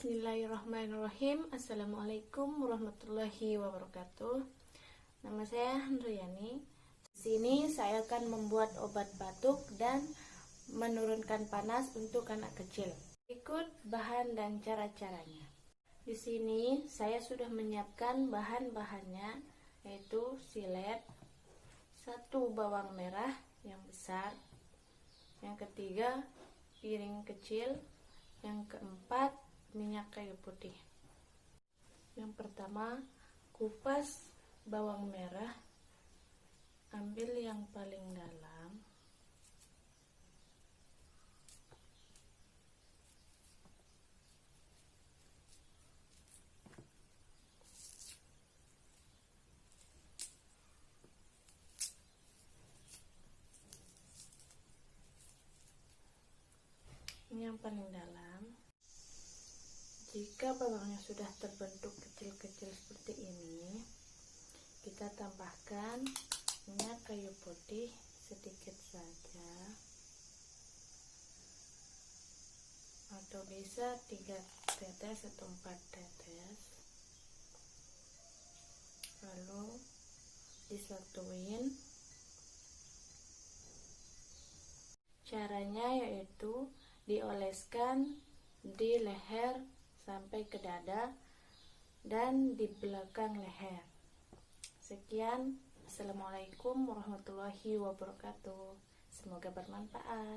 Bismillahirrahmanirrahim. Assalamualaikum warahmatullahi wabarakatuh. Nama saya Handriani. Di sini saya akan membuat obat batuk dan menurunkan panas untuk anak kecil. Ikut bahan dan cara-caranya. Di sini saya sudah menyiapkan bahan-bahannya, yaitu silet, 1 bawang merah yang besar, yang ketiga piring kecil, yang keempat minyak kayu putih. Yang pertama, kupas bawang merah, ambil yang paling dalam. Ini yang paling dalam. Jika bawangnya sudah terbentuk kecil-kecil seperti ini, kita tambahkan minyak kayu putih sedikit saja, atau bisa 3 tetes atau 4 tetes, lalu disatuin. Caranya yaitu dioleskan di leher sampai ke dada dan di belakang leher. Sekian, assalamualaikum warahmatullahi wabarakatuh. Semoga bermanfaat.